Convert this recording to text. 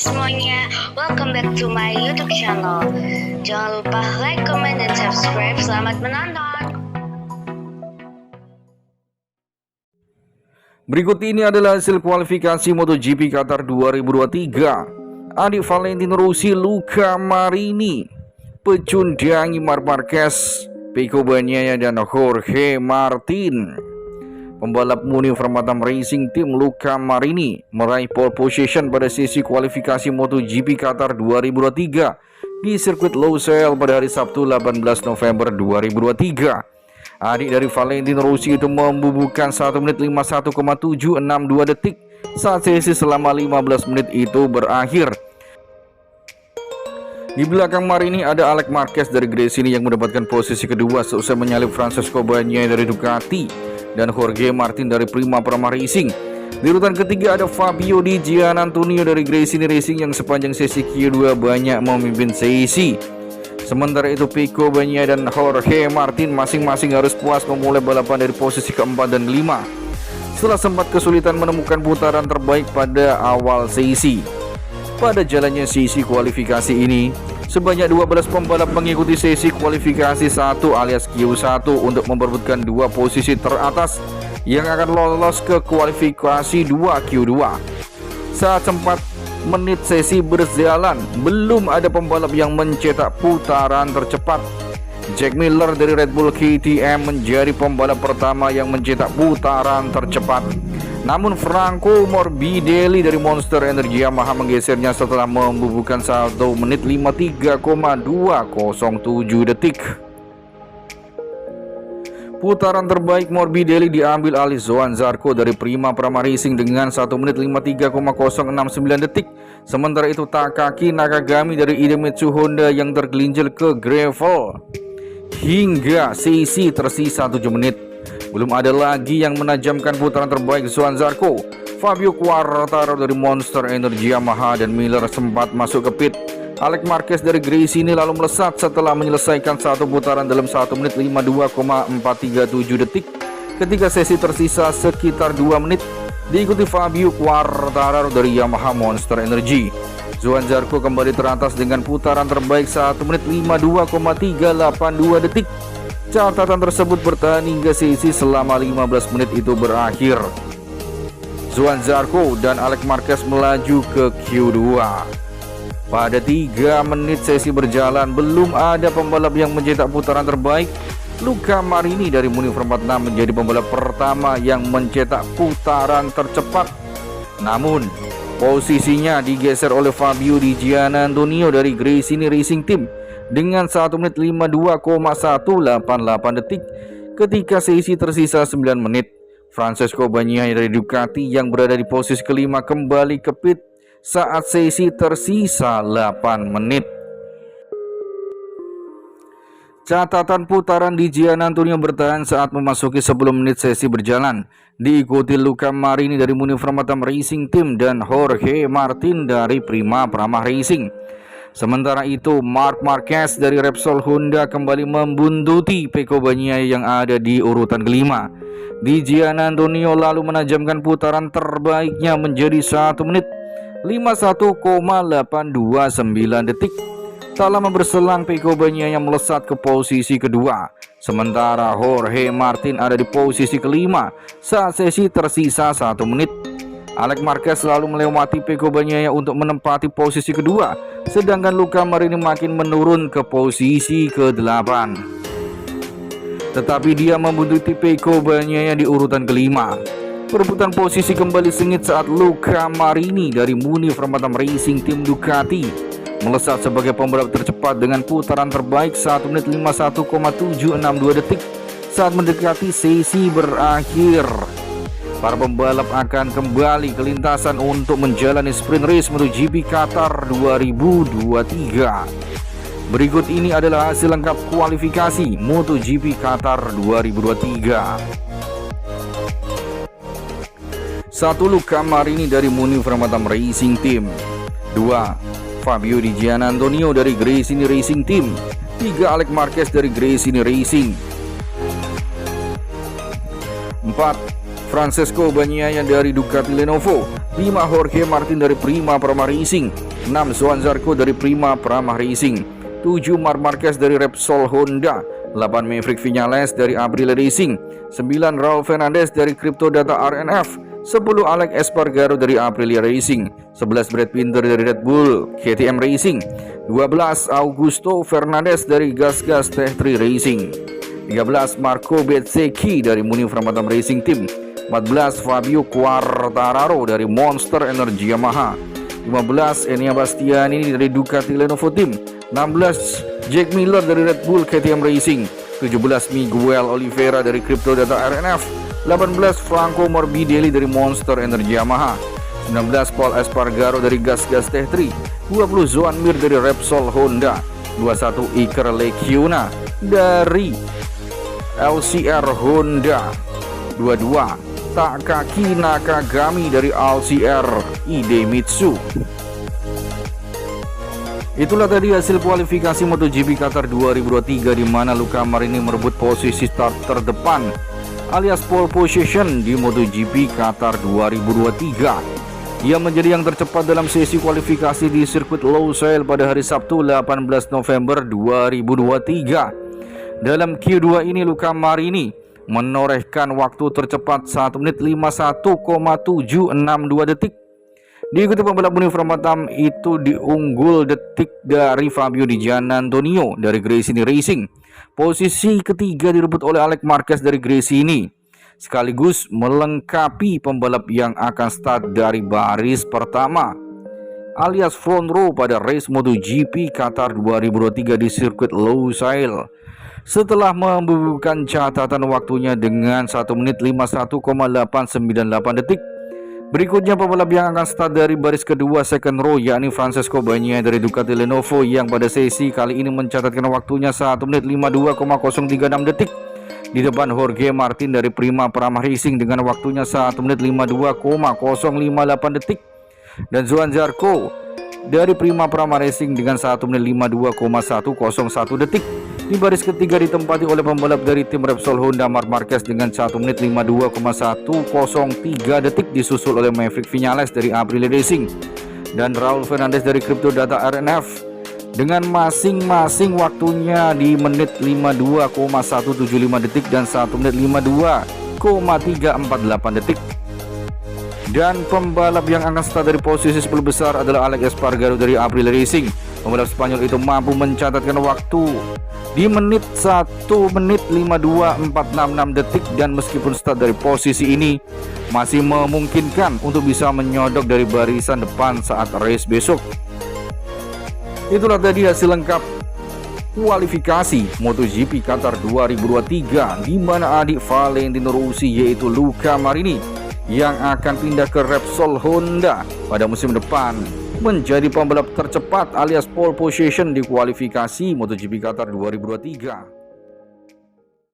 semuanya, welcome back to my YouTube channel. Jangan lupa like, comment, dan subscribe. Selamat menonton. Berikut ini adalah hasil kualifikasi MotoGP Qatar 2023. Adik Valentino Rossi, Luca Marini, pecundangi Marc Marquez, Pecco Bagnaia, dan Jorge Martin. Pembalap Muni Vermatam Racing Team Luca Marini meraih pole position pada sesi kualifikasi MotoGP Qatar 2023 di sirkuit Losail pada hari Sabtu 18 November 2023. Adik dari Valentino Rossi itu membubuhkan 1 menit 51,762 detik saat sesi selama 15 menit itu berakhir. Di belakang Marini ada Alex Marquez dari Gresini yang mendapatkan posisi kedua seusai menyalip Francesco Bagnaia dari Ducati dan Jorge Martin dari Prima Racing. Di urutan ketiga ada Fabio Di Giannantonio dari Gresini Racing yang sepanjang sesi Q2 banyak memimpin sesi. Sementara itu Pecco Bagnaia dan Jorge Martin masing-masing harus puas memulai balapan dari posisi keempat dan kelima setelah sempat kesulitan menemukan putaran terbaik pada awal sesi. Pada jalannya sesi kualifikasi ini, sebanyak 12 pembalap mengikuti sesi kualifikasi 1 alias Q1 untuk memperebutkan 2 posisi teratas yang akan lolos ke kualifikasi 2 Q2. Saat sempat menit sesi berjalan, belum ada pembalap yang mencetak putaran tercepat. Jack Miller dari Red Bull KTM menjadi pembalap pertama yang mencetak putaran tercepat. Namun Franco Morbidelli dari Monster Energy Yamaha menggesernya setelah membubuhkan 1 menit 53,207 detik. Putaran terbaik Morbidelli diambil alih Johann Zarco dari Prima Racing dengan 1 menit 53,069 detik. Sementara itu Takaki Nakagami dari Idemitsu Honda yang tergelincir ke gravel hingga sesi tersisa 7 menit. Belum ada lagi yang menajamkan putaran terbaik Johann Zarco. Fabio Quartararo dari Monster Energy Yamaha dan Miller sempat masuk ke pit. Alex Marquez dari Gresini lalu melesat setelah menyelesaikan 1 putaran dalam 1 menit 52,437 detik ketika sesi tersisa sekitar 2 menit. Diikuti Fabio Quartararo dari Yamaha Monster Energy. Johann Zarco kembali teratas dengan putaran terbaik 1 menit 52,382 detik. Catatan tersebut bertahan hingga sesi selama 15 menit itu berakhir. Johann Zarco dan Alex Marquez melaju ke Q2. Pada 3 menit sesi berjalan, belum ada pembalap yang mencetak putaran terbaik. Luca Marini dari Muni Vermatam menjadi pembalap pertama yang mencetak putaran tercepat. Namun, posisinya digeser oleh Fabio Di Giannantonio dari Gresini Racing Team dengan 1 menit 52,188 detik ketika sesi tersisa 9 menit. Francesco Bagnaia dari Ducati yang berada di posisi kelima kembali ke pit saat sesi tersisa 8 menit. Catatan putaran Di Giannantonio bertahan saat memasuki 10 menit sesi berjalan, diikuti Luca Marini dari Muni Vermatam Racing Team dan Jorge Martin dari Prima Racing. Sementara itu Marc Marquez dari Repsol Honda kembali membuntuti Pecco Bagnaia yang ada di urutan kelima. Di Giannantonio lalu menajamkan putaran terbaiknya menjadi 1 menit 51,829 detik. Tak lama berselang Pecco Bagnaia melesat ke posisi kedua, sementara Jorge Martin ada di posisi kelima saat sesi tersisa 1 menit. Alex Marquez lalu melewati Pecco Bagnaia untuk menempati posisi kedua, sedangkan Luca Marini makin menurun ke posisi ke-8. Tetapi dia membuntuti Pecco Bagnaia di urutan kelima. Perebutan posisi kembali sengit saat Luca Marini dari Muni Vermatam Racing Team Ducati melesat sebagai pembalap tercepat dengan putaran terbaik 1 menit 51,762 detik saat mendekati sesi berakhir. Para pembalap akan kembali ke lintasan untuk menjalani sprint race MotoGP Qatar 2023. Berikut ini adalah hasil lengkap kualifikasi MotoGP Qatar 2023. 1. Luca Marini dari Muni Vermatam Racing Team. 2. Fabio Di Giannantonio dari Gresini Racing Team. 3. Alex Marquez dari Gresini Racing. 4. Francesco Bagnaia dari Ducati Lenovo. 5. Jorge Martin dari Prima Prama Racing. 6. Johan Zarco dari Prima Prama Racing. 7. Marc Marquez dari Repsol Honda. 8. Maverick Viñales dari Aprilia Racing. 9. Raul Fernandez dari Crypto Data RNF. 10. Alex Espargaro dari Aprilia Racing. 11. Brad Binder dari Red Bull KTM Racing. 12. Augusto Fernandez dari GasGas Tech 3 Racing. 13. Marco Bezzecchi dari Munif Ramadan Racing Team. 14. Fabio Quartararo dari Monster Energy Yamaha. 15. Enea Bastianini dari Ducati Lenovo Team. 16. Jack Miller dari Red Bull KTM Racing. 17. Miguel Oliveira dari Crypto Data RNF. 18. Franco Morbidelli dari Monster Energy Yamaha. 19. Paul Espargaro dari GasGas Tech 3. 20. Joan Mir dari Repsol Honda. 21. Iker Lecuona dari LCR Honda. 22. Takaki Nakagami dari LCR Idemitsu. Itulah tadi hasil kualifikasi MotoGP Qatar 2023 di mana Luca Marini merebut posisi start terdepan alias pole position di MotoGP Qatar 2023. Ia menjadi yang tercepat dalam sesi kualifikasi di sirkuit Losail pada hari Sabtu 18 November 2023. Dalam Q2 ini Luca Marini menorehkan waktu tercepat 1 menit 51,762 detik. Diikuti pembalap Munif Ramadan itu diunggul detik dari Fabio Di Giannantonio dari Gresini Racing. Posisi ketiga direbut oleh Alex Marquez dari Gresini, sekaligus melengkapi pembalap yang akan start dari baris pertama alias front row pada race MotoGP Qatar 2023 di sirkuit Losail. Setelah membukukan catatan waktunya dengan 1 menit 51,898 detik. Berikutnya pembalap yang akan start dari baris kedua second row yakni Francesco Bagnaia dari Ducati Lenovo yang pada sesi kali ini mencatatkan waktunya 1 menit 52,036 detik. Di depan Jorge Martin dari Prima Prama Racing dengan waktunya 1 menit 52,058 detik. Dan Johan Zarco dari Prima Prama Racing dengan 1 menit 52,101 detik. Di baris ketiga ditempati oleh pembalap dari tim Repsol Honda Marc Marquez dengan 1 menit 52,103 detik, disusul oleh Maverick Viñales dari Aprilia Racing dan Raul Fernandez dari Crypto Data RNF dengan masing-masing waktunya di menit 52,175 detik dan 1 menit 52,348 detik. Dan pembalap yang akan start dari posisi 10 besar adalah Alex Espargaro dari Aprilia Racing. Pembalap Spanyol itu mampu mencatatkan waktu di menit 1 menit 52,466 detik dan meskipun start dari posisi ini masih memungkinkan untuk bisa menyodok dari barisan depan saat race besok. Itulah tadi hasil lengkap kualifikasi MotoGP Qatar 2023 di mana adik Valentino Rossi yaitu Luca Marini yang akan pindah ke Repsol Honda pada musim depan menjadi pembalap tercepat alias pole position di kualifikasi MotoGP Qatar 2023.